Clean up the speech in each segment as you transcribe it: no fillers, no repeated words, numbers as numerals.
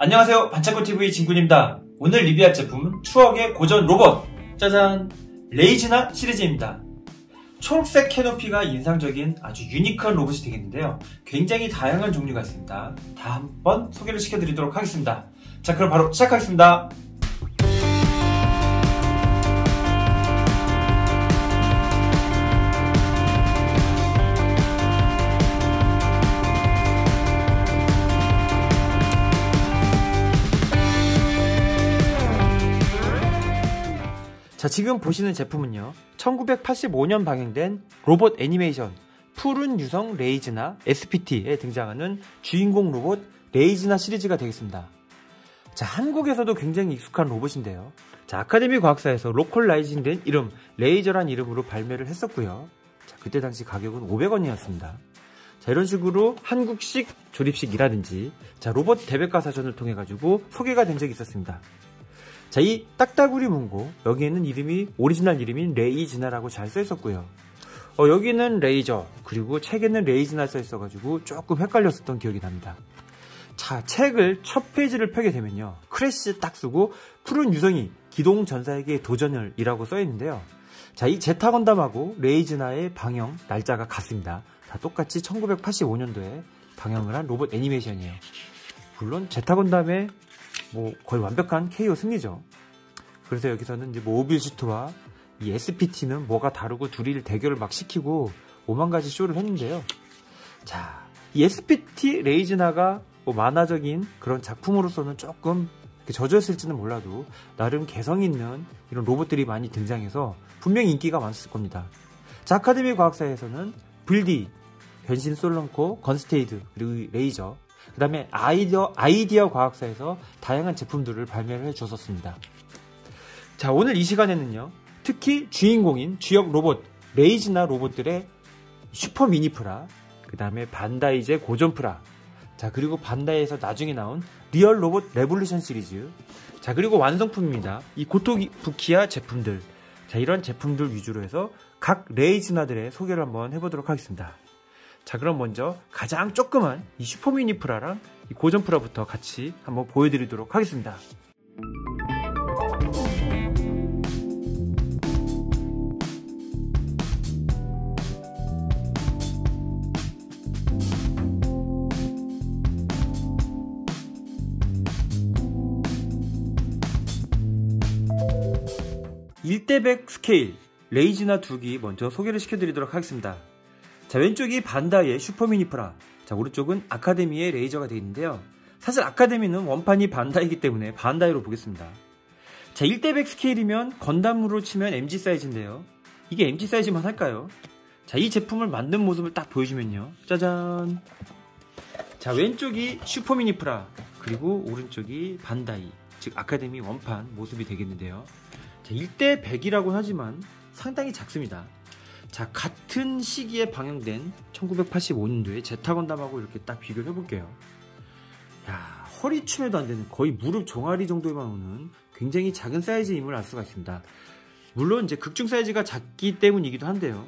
안녕하세요, 반창고TV 진군입니다. 오늘 리뷰할 제품은 추억의 고전 로봇! 짜잔! 레이즈나 시리즈입니다. 초록색 캐노피가 인상적인 아주 유니크한 로봇이 되겠는데요. 굉장히 다양한 종류가 있습니다. 다 한번 소개를 시켜드리도록 하겠습니다. 자, 그럼 바로 시작하겠습니다. 자, 지금 보시는 제품은요, 1985년 방영된 로봇 애니메이션 푸른 유성 레이즈나 SPT에 등장하는 주인공 로봇 레이즈나 시리즈가 되겠습니다. 자, 한국에서도 굉장히 익숙한 로봇인데요. 자, 아카데미 과학사에서 로컬라이징된 이름 레이저란 이름으로 발매를 했었고요. 자, 그때 당시 가격은 500원이었습니다. 자, 이런 식으로 한국식 조립식이라든지 자, 로봇 대백과사전을 통해 가지고 소개가 된 적이 있었습니다. 자, 이 딱따구리 문고, 여기에는 이름이 오리지널 이름인 레이즈나라고 잘 써있었고요. 여기는 레이저, 그리고 책에는 레이즈나 써있어가지고 조금 헷갈렸었던 기억이 납니다. 자, 책을 첫 페이지를 펴게 되면요, 크래시 딱 쓰고 푸른 유성이 기동전사에게 도전을 이라고 써있는데요. 자, 이 제타 건담하고 레이즈나의 방영 날짜가 같습니다. 다 똑같이 1985년도에 방영을 한 로봇 애니메이션이에요. 물론 제타 건담의 거의 완벽한 KO 승리죠. 그래서 여기서는 이제 오빌슈트와 이 SPT는 뭐가 다르고 둘이 대결을 막 시키고 5만 가지 쇼를 했는데요. 자, 이 SPT 레이즈나가 만화적인 그런 작품으로서는 조금 저조했을지는 몰라도 나름 개성 있는 이런 로봇들이 많이 등장해서 분명히 인기가 많았을 겁니다. 자, 아카데미 과학사에서는 불디, 변신 솔런코, 건스테이드, 그리고 레이저, 그 다음에 아이디어 과학사에서 다양한 제품들을 발매를 해주었습니다. 자, 오늘 이 시간에는요, 특히 주인공인 주역 로봇 레이즈나 로봇들의 슈퍼 미니 프라, 그 다음에 반다이제 고전 프라, 자, 그리고 반다이에서 나중에 나온 리얼 로봇 레볼루션 시리즈, 자, 그리고 완성품입니다. 이 고토부키야 제품들, 자, 이런 제품들 위주로 해서 각 레이즈나들의 소개를 한번 해보도록 하겠습니다. 자, 그럼 먼저 가장 조그만 이 슈퍼미니 프라랑 이 고전 프라부터 같이 한번 보여드리도록 하겠습니다. (1:100) 스케일 레이즈나 2기 먼저 소개를 시켜드리도록 하겠습니다. 자, 왼쪽이 반다이의 슈퍼미니 프라, 자, 오른쪽은 아카데미의 레이저가 되어 있는데요. 사실 아카데미는 원판이 반다이이기 때문에 반다이로 보겠습니다. 자, 1:100 스케일이면 건담으로 치면 MG 사이즈인데요. 이게 MG 사이즈만 할까요? 자, 이 제품을 만든 모습을 딱 보여주면요, 짜잔! 자, 왼쪽이 슈퍼미니 프라, 그리고 오른쪽이 반다이, 즉 아카데미 원판 모습이 되겠는데요. 자, 1:100이라고 하지만 상당히 작습니다. 자, 같은 시기에 방영된 1985년도에 제타 건담하고 이렇게 딱 비교를 해볼게요. 야, 허리춤에도 안 되는 거의 무릎 종아리 정도에만 오는 굉장히 작은 사이즈임을 알 수가 있습니다. 물론 이제 극중 사이즈가 작기 때문이기도 한데요.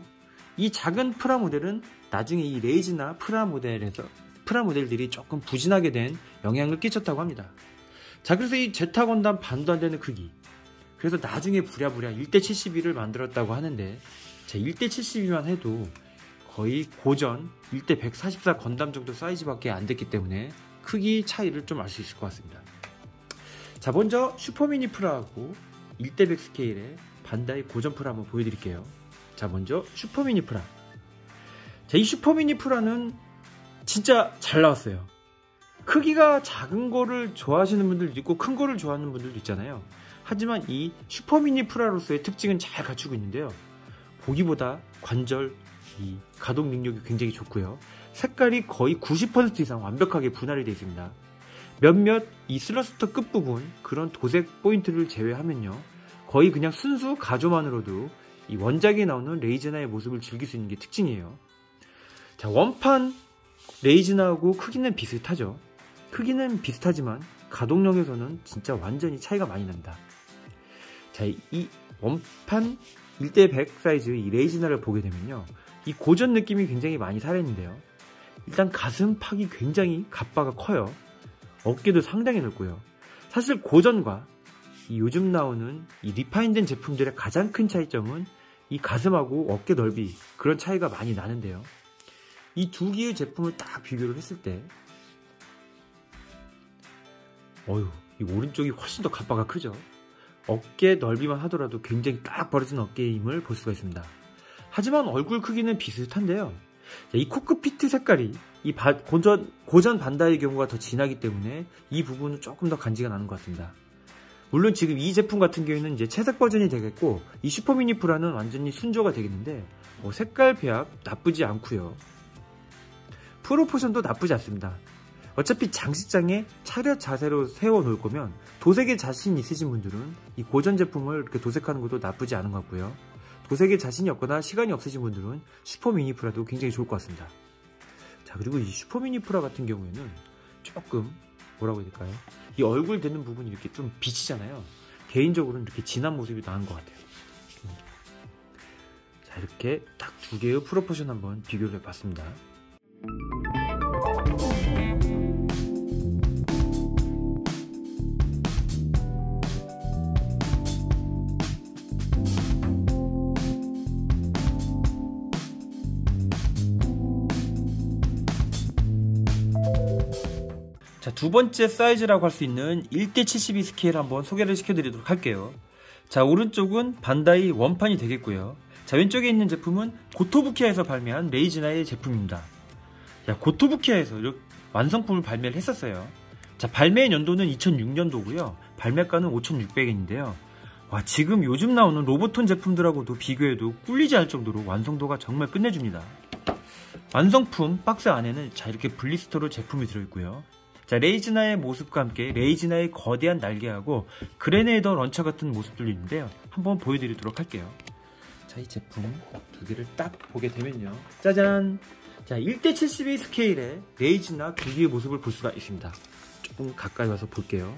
이 작은 프라 모델은 나중에 이 레이즈나 프라 모델들이 조금 부진하게 된 영향을 끼쳤다고 합니다. 자, 그래서 이 제타 건담 반도 안 되는 크기, 그래서 나중에 부랴부랴 1:72를 만들었다고 하는데, 자, 1:72만 해도 거의 고전 1:144 건담 정도 사이즈밖에 안 됐기 때문에 크기 차이를 좀 알 수 있을 것 같습니다. 자, 먼저 슈퍼미니 프라하고 1:100 스케일의 반다이 고전 프라 한번 보여드릴게요. 자, 먼저 슈퍼미니 프라. 자, 이 슈퍼미니 프라는 진짜 잘 나왔어요. 크기가 작은 거를 좋아하시는 분들도 있고 큰 거를 좋아하는 분들도 있잖아요. 하지만 이 슈퍼미니 프라로서의 특징은 잘 갖추고 있는데요. 보기보다 관절, 이 가동 능력이 굉장히 좋고요. 색깔이 거의 90% 이상 완벽하게 분할이 되어 있습니다. 몇몇 이 슬러스터 끝부분 그런 도색 포인트를 제외하면요, 거의 그냥 순수 가조만으로도 이 원작에 나오는 레이즈나의 모습을 즐길 수 있는 게 특징이에요. 자, 원판 레이즈나하고 크기는 비슷하죠. 크기는 비슷하지만 가동력에서는 진짜 완전히 차이가 많이 납니다. 자, 이 원판 1:100 사이즈 이 레이즈나를 보게 되면요, 이 고전 느낌이 굉장히 많이 살아있는데요. 일단 가슴팍이 굉장히 갑바가 커요. 어깨도 상당히 넓고요. 사실 고전과 이 요즘 나오는 이 리파인된 제품들의 가장 큰 차이점은 이 가슴하고 어깨 넓이, 그런 차이가 많이 나는데요. 이 두 개의 제품을 딱 비교를 했을 때 이 오른쪽이 훨씬 더 갑바가 크죠. 어깨 넓이만 하더라도 굉장히 딱 벌어진 어깨의 힘을 볼 수가 있습니다. 하지만 얼굴 크기는 비슷한데요. 이 코크피트 색깔이 이 고전 반다이의 경우가 더 진하기 때문에 이 부분은 조금 더 간지가 나는 것 같습니다. 물론 지금 이 제품 같은 경우에는 이제 채색 버전이 되겠고, 이 슈퍼미니 프라는 완전히 순조가 되겠는데, 색깔 배합 나쁘지 않고요. 프로포션도 나쁘지 않습니다. 어차피 장식장에 차렷 자세로 세워 놓을 거면 도색에 자신 있으신 분들은 이 고전 제품을 이렇게 도색하는 것도 나쁘지 않은 것 같고요. 도색에 자신이 없거나 시간이 없으신 분들은 슈퍼미니 프라도 굉장히 좋을 것 같습니다. 자, 그리고 이 슈퍼미니 프라 같은 경우에는 조금 뭐라고 해야 될까요? 이 얼굴 되는 부분이 이렇게 좀 비치잖아요. 개인적으로는 이렇게 진한 모습이 나은 것 같아요. 자, 이렇게 딱 두 개의 프로포션 한번 비교를 해봤습니다. 자, 두 번째 사이즈라고 할 수 있는 1:72 스케일 한번 소개를 시켜드리도록 할게요. 자, 오른쪽은 반다이 원판이 되겠고요. 자, 왼쪽에 있는 제품은 고토부키아에서 발매한 레이즈나의 제품입니다. 야, 고토부키아에서 이렇게 완성품을 발매를 했었어요. 자, 발매 연도는 2006년도고요. 발매가는 5,600엔인데요. 와, 지금 요즘 나오는 로보톤 제품들하고도 비교해도 꿀리지 않을 정도로 완성도가 정말 끝내줍니다. 완성품 박스 안에는 자, 이렇게 블리스터로 제품이 들어있고요. 자, 레이즈나의 모습과 함께 레이즈나의 거대한 날개하고 그레네이더 런처 같은 모습들이 있는데요. 한번 보여드리도록 할게요. 자, 이 제품 두 개를 딱 보게 되면요. 짜잔! 자, 1:72 스케일의 레이즈나 두 개의 모습을 볼 수가 있습니다. 조금 가까이 와서 볼게요.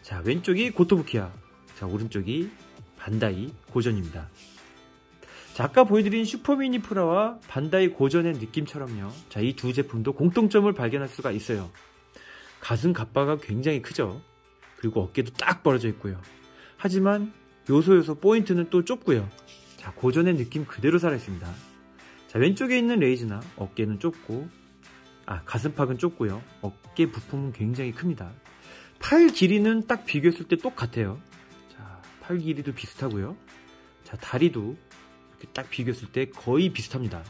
자, 왼쪽이 고토부키아, 자, 오른쪽이 반다이 고전입니다. 자, 아까 보여드린 슈퍼미니 프라와 반다이 고전의 느낌처럼요. 자, 이 두 제품도 공통점을 발견할 수가 있어요. 가슴 갑바가 굉장히 크죠. 그리고 어깨도 딱 벌어져 있고요. 하지만 요소 포인트는 또 좁고요. 자, 고전의 느낌 그대로 살아있습니다. 자, 왼쪽에 있는 레이즈나 어깨는 좁고, 가슴팍은 좁고요. 어깨 부품은 굉장히 큽니다. 팔 길이는 딱 비교했을 때 똑같아요. 자, 팔 길이도 비슷하고요. 자, 다리도 이렇게 딱 비교했을 때 거의 비슷합니다.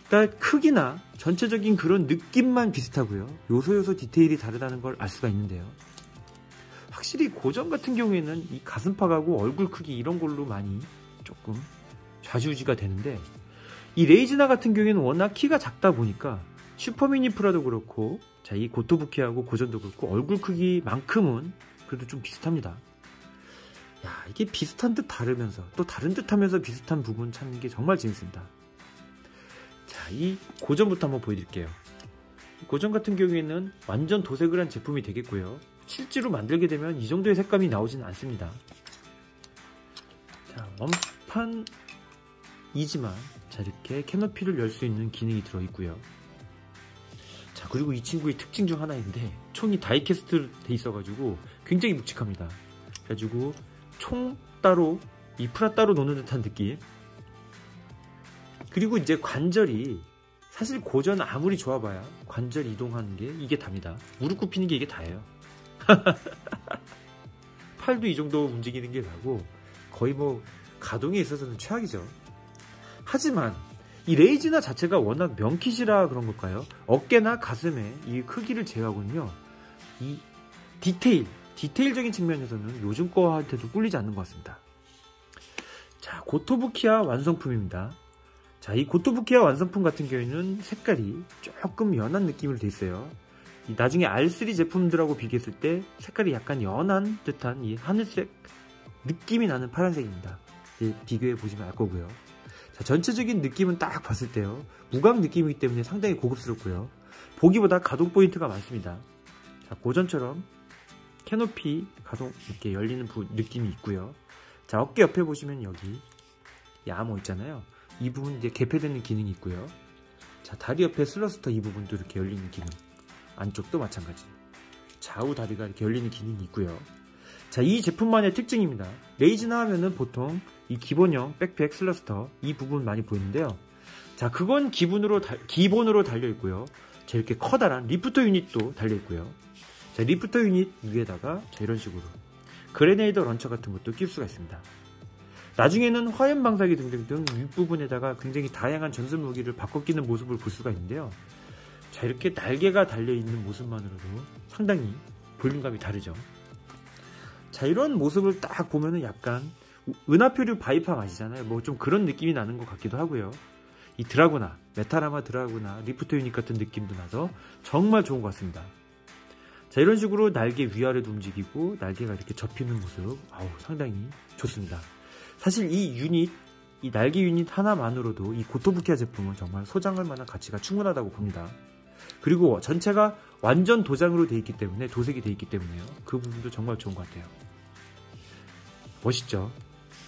그러니까 크기나 전체적인 그런 느낌만 비슷하고요. 요소 디테일이 다르다는 걸 알 수가 있는데요. 확실히 고전 같은 경우에는 이 가슴팍하고 얼굴 크기 이런 걸로 많이 조금 좌지우지가 되는데, 이 레이즈나 같은 경우에는 워낙 키가 작다 보니까 슈퍼미니 프라도 그렇고, 자, 이 고토부키하고 고전도 그렇고 얼굴 크기만큼은 그래도 좀 비슷합니다. 야, 이게 비슷한 듯 다르면서 또 다른 듯 하면서 비슷한 부분 찾는 게 정말 재밌습니다. 자, 이 고전부터 한번 보여드릴게요. 고전 같은 경우에는 완전 도색을 한 제품이 되겠고요. 실제로 만들게 되면 이 정도의 색감이 나오지는 않습니다. 자, 원판이지만 자, 이렇게 캐노피를 열 수 있는 기능이 들어있고요. 자, 그리고 이 친구의 특징 중 하나인데 총이 다이캐스트 돼 있어가지고 굉장히 묵직합니다. 그래가지고 총 따로, 이 프라 따로 노는 듯한 느낌. 그리고 이제 관절이 사실 고전 아무리 좋아봐야 관절 이동하는 게 이게 답니다. 무릎 굽히는 게 이게 다예요. 팔도 이 정도 움직이는 게 나고 거의 뭐 가동에 있어서는 최악이죠. 하지만 이 레이즈나 자체가 워낙 명kit이라 그런 걸까요? 어깨나 가슴에 이 크기를 제외하고는요, 이 디테일적인 측면에서는 요즘 거한테도 꿀리지 않는 것 같습니다. 자, 고토부키아 완성품입니다. 자, 이 고토부키아 완성품 같은 경우에는 색깔이 조금 연한 느낌으로 돼 있어요. 나중에 R3 제품들하고 비교했을 때 색깔이 약간 연한 듯한 이 하늘색 느낌이 나는 파란색입니다. 비교해 보시면 알 거고요. 자, 전체적인 느낌은 딱 봤을 때요, 무광 느낌이기 때문에 상당히 고급스럽고요. 보기보다 가동 포인트가 많습니다. 자, 고전처럼 캐노피 가동 이렇게 열리는 느낌이 있고요. 자, 어깨 옆에 보시면 여기 이 암호 있잖아요. 이 부분 이제 개폐되는 기능이 있고요. 자, 다리 옆에 슬러스터 이 부분도 이렇게 열리는 기능. 안쪽도 마찬가지. 좌우 다리가 이렇게 열리는 기능이 있고요. 자, 이 제품만의 특징입니다. 레이즈나 하면은 보통 이 기본형 백팩 슬러스터 이 부분 많이 보이는데요. 자, 그건 기본으로 달려 있고요. 자, 이렇게 커다란 리프터 유닛도 달려 있고요. 자, 리프터 유닛 위에다가 자, 이런 식으로 그레네이더 런처 같은 것도 낄 수가 있습니다. 나중에는 화염 방사기 등등등 윗부분에다가 굉장히 다양한 전술 무기를 바꿔 끼는 모습을 볼 수가 있는데요. 자, 이렇게 날개가 달려있는 모습만으로도 상당히 볼륨감이 다르죠. 자, 이런 모습을 딱 보면은 약간 은하표류 바이팜 아시잖아요. 뭐 좀 그런 느낌이 나는 것 같기도 하고요. 이 드라구나, 메타라마 드라구나, 리프터 유닛 같은 느낌도 나서 정말 좋은 것 같습니다. 자, 이런 식으로 날개 위아래도 움직이고 날개가 이렇게 접히는 모습, 상당히 좋습니다. 사실 이 날개 유닛 하나만으로도 이 고토부키아 제품은 정말 소장할 만한 가치가 충분하다고 봅니다. 그리고 전체가 완전 도장으로 되어 있기 때문에, 도색이 되어 있기 때문에요. 그 부분도 정말 좋은 것 같아요. 멋있죠?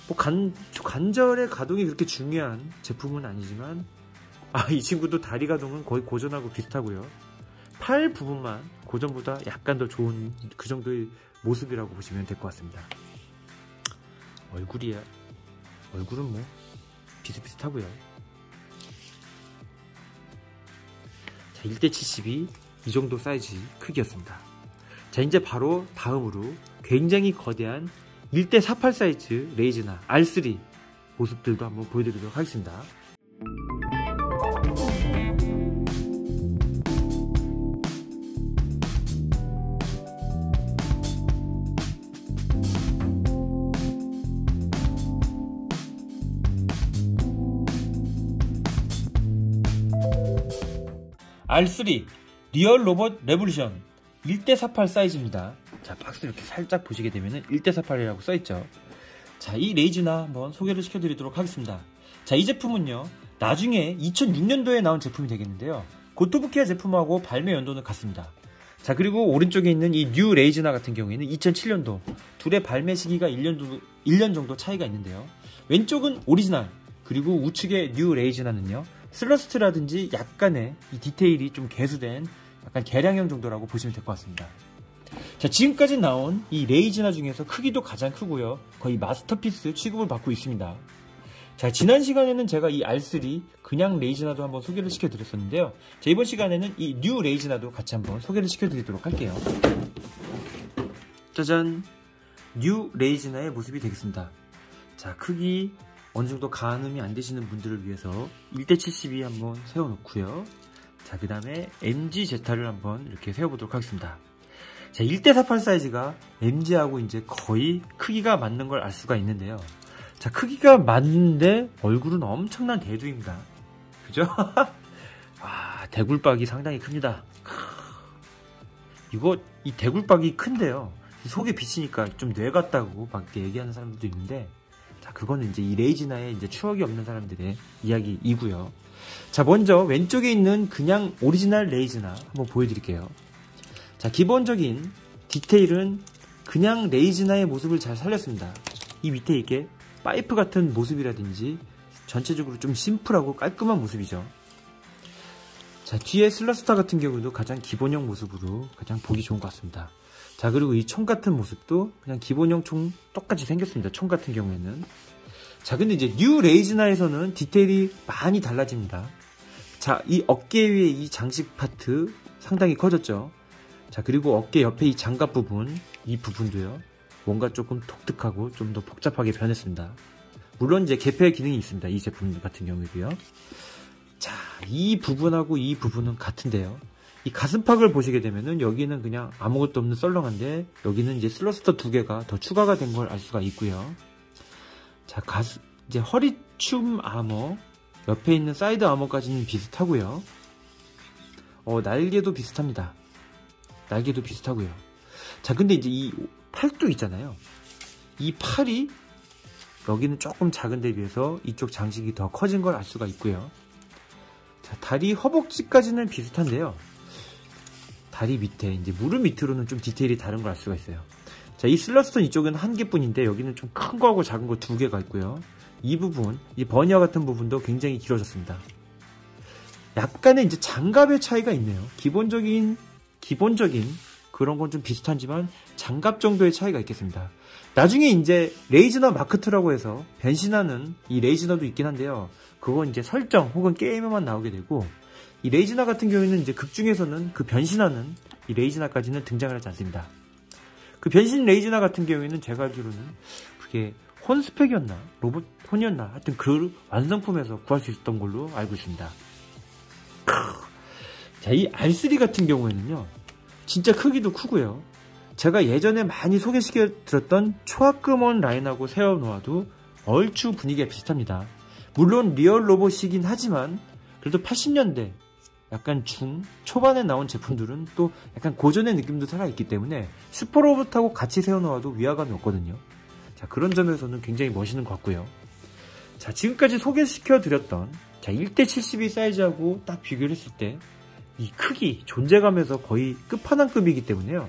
뭐 관절의 가동이 그렇게 중요한 제품은 아니지만, 이 친구도 다리 가동은 거의 고전하고 비슷하고요. 팔 부분만 고전보다 약간 더 좋은 그 정도의 모습이라고 보시면 될 것 같습니다. 얼굴은 뭐 비슷비슷하고요. 자, 1:72 이 정도 사이즈 크기였습니다. 자, 이제 바로 다음으로 굉장히 거대한 1:48 사이즈 레이즈나 R3 모습들도 한번 보여드리도록 하겠습니다. R3 리얼 로봇 레볼루션 1:48 사이즈입니다. 자, 박스 이렇게 살짝 보시게 되면은 1:48이라고 써있죠. 자, 이 레이즈나 한번 소개를 시켜드리도록 하겠습니다. 자, 이 제품은요, 나중에 2006년도에 나온 제품이 되겠는데요. 고토부키아 제품하고 발매 연도는 같습니다. 자, 그리고 오른쪽에 있는 이 뉴 레이즈나 같은 경우에는 2007년도, 둘의 발매 시기가 1년 정도 차이가 있는데요. 왼쪽은 오리지널, 그리고 우측의 뉴 레이즈나는요, 슬러스트라든지 약간의 이 디테일이 좀 개수된 약간 개량형 정도라고 보시면 될 것 같습니다. 자, 지금까지 나온 이 레이즈나 중에서 크기도 가장 크고요. 거의 마스터피스 취급을 받고 있습니다. 자, 지난 시간에는 제가 이 R3 그냥 레이즈나도 한번 소개를 시켜드렸었는데요. 자, 이번 시간에는 이 뉴 레이즈나도 같이 한번 소개를 시켜드리도록 할게요. 짜잔! 뉴 레이즈나의 모습이 되겠습니다. 자, 크기 어느 정도 가늠이 안 되시는 분들을 위해서 1:72 한번 세워놓고요. 자, 그 다음에 MG제타를 한번 이렇게 세워보도록 하겠습니다. 자, 1:48 사이즈가 MG하고 이제 거의 크기가 맞는 걸 알 수가 있는데요. 자, 크기가 맞는데 얼굴은 엄청난 대두입니다. 그죠? 대굴박이 상당히 큽니다. 이 대굴박이 큰데요. 속에 비치니까 좀 뇌 같다고 막 얘기하는 사람들도 있는데, 자, 그거는 이제 이 레이즈나에 이제 추억이 없는 사람들의 이야기이고요. 자, 먼저 왼쪽에 있는 그냥 오리지널 레이즈나 한번 보여드릴게요. 자, 기본적인 디테일은 그냥 레이즈나의 모습을 잘 살렸습니다. 이 밑에 이게 파이프 같은 모습이라든지 전체적으로 좀 심플하고 깔끔한 모습이죠. 자, 뒤에 슬러스터 같은 경우도 가장 기본형 모습으로 가장 보기 좋은 것 같습니다. 자, 그리고 이 총 같은 모습도 그냥 기본형 총 똑같이 생겼습니다. 총 같은 경우에는. 자, 근데 이제 뉴 레이즈나에서는 디테일이 많이 달라집니다. 자, 이 어깨 위에 이 장식 파트 상당히 커졌죠. 자, 그리고 어깨 옆에 이 장갑 부분, 이 부분도요, 뭔가 조금 독특하고 좀 더 복잡하게 변했습니다. 물론 이제 개폐 기능이 있습니다. 이 제품 같은 경우에도요. 자, 이 부분하고 이 부분은 같은데요. 이 가슴팍을 보시게 되면은 여기는 그냥 아무것도 없는 썰렁한데, 여기는 이제 슬러스터 2개가 더 추가가 된 걸 알 수가 있고요. 자, 이제 허리춤 아머, 옆에 있는 사이드 아머까지는 비슷하고요. 날개도 비슷합니다. 날개도 비슷하고요. 자, 근데 이제 이 팔도 있잖아요. 이 팔이 여기는 조금 작은 데 비해서 이쪽 장식이 더 커진 걸 알 수가 있고요. 자, 다리 허벅지까지는 비슷한데요. 다리 밑에, 이제 무릎 밑으로는 좀 디테일이 다른 걸 알 수가 있어요. 자, 이 슬러스턴 이쪽은 한 개뿐인데 여기는 좀 큰 거하고 작은 거 2개가 있고요. 이 부분, 이 버니어 같은 부분도 굉장히 길어졌습니다. 약간의 이제 장갑의 차이가 있네요. 기본적인 기본적인 그런 건 좀 비슷하지만 장갑 정도의 차이가 있겠습니다. 나중에 이제 레이즈너 마크2라고 해서 변신하는 이 레이즈너도 있긴 한데요. 그건 이제 설정 혹은 게임에만 나오게 되고, 이 레이즈너 같은 경우에는 이제 극 중에서는 그 변신하는 이 레이즈너까지는 등장을 하지 않습니다. 그 변신 레이즈너 같은 경우에는 제가 알기로는 그게 혼 스펙이었나 로봇 혼이었나 하여튼 그 완성품에서 구할 수 있었던 걸로 알고 있습니다. 자, 이 R3 같은 경우에는요, 진짜 크기도 크고요. 제가 예전에 많이 소개시켜드렸던 초합금원 라인하고 세워놓아도 얼추 분위기가 비슷합니다. 물론 리얼 로봇이긴 하지만 그래도 80년대 약간 초반에 나온 제품들은 또 약간 고전의 느낌도 살아있기 때문에 슈퍼로봇하고 같이 세워놓아도 위화감이 없거든요. 자, 그런 점에서는 굉장히 멋있는 것 같고요. 자, 지금까지 소개시켜드렸던 1:72 사이즈하고 딱 비교를 했을 때 이 크기, 존재감에서 거의 끝판왕급이기 때문에요.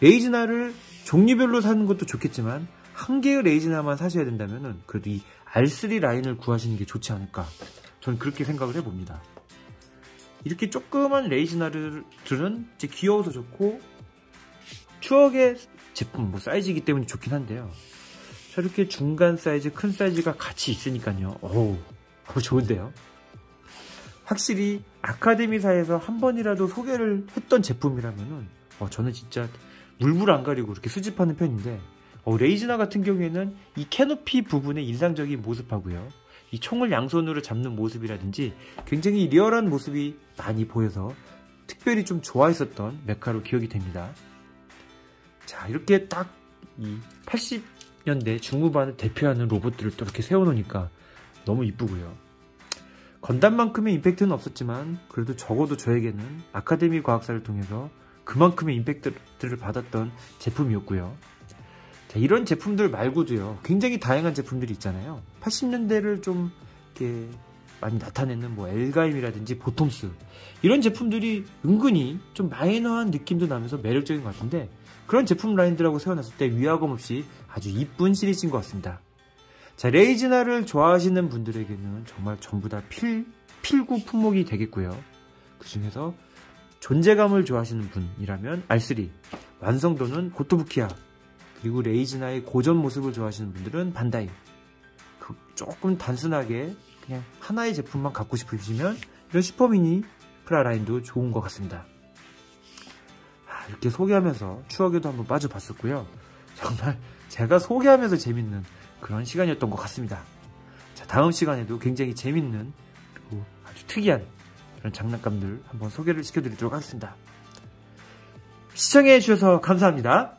레이즈나를 종류별로 사는 것도 좋겠지만 한 개의 레이즈나만 사셔야 된다면은 그래도 이 R3 라인을 구하시는 게 좋지 않을까, 저는 그렇게 생각을 해봅니다. 이렇게 조그만 레이즈나들은 이제 귀여워서 좋고 추억의 제품 사이즈이기 때문에 좋긴 한데요. 자, 이렇게 중간 사이즈, 큰 사이즈가 같이 있으니까요. 어우, 좋은데요. 확실히 아카데미사에서 한 번이라도 소개를 했던 제품이라면은 저는 진짜 물불 안 가리고 이렇게 수집하는 편인데, 레이즈나 같은 경우에는 이 캐노피 부분의 인상적인 모습하고요, 이 총을 양손으로 잡는 모습이라든지 굉장히 리얼한 모습이 많이 보여서 특별히 좀 좋아했었던 메카로 기억이 됩니다. 자, 이렇게 딱 이 80년대 중후반을 대표하는 로봇들을 또 이렇게 세워놓으니까 너무 이쁘고요. 건담만큼의 임팩트는 없었지만 그래도 적어도 저에게는 아카데미 과학사를 통해서 그만큼의 임팩트를 받았던 제품이었고요. 자, 이런 제품들 말고도요, 굉장히 다양한 제품들이 있잖아요. 80년대를 좀 이렇게 많이 나타내는 엘가임이라든지 보톰스, 이런 제품들이 은근히 좀 마이너한 느낌도 나면서 매력적인 것 같은데, 그런 제품 라인들하고 세워놨을 때 위화감 없이 아주 이쁜 시리즈인 것 같습니다. 자, 레이즈나를 좋아하시는 분들에게는 정말 전부 다 필구 품목이 되겠고요. 그 중에서 존재감을 좋아하시는 분이라면 R3, 완성도는 고토부키야, 그리고 레이즈나의 고전 모습을 좋아하시는 분들은 반다이, 조금 단순하게 그냥 하나의 제품만 갖고 싶으시면 이런 슈퍼미니 프라 라인도 좋은 것 같습니다. 이렇게 소개하면서 추억에도 한번 빠져봤었고요. 정말 제가 소개하면서 재밌는 그런 시간이었던 것 같습니다. 자, 다음 시간에도 굉장히 재밌는 그리고 아주 특이한 그런 장난감들 한번 소개를 시켜드리도록 하겠습니다. 시청해주셔서 감사합니다.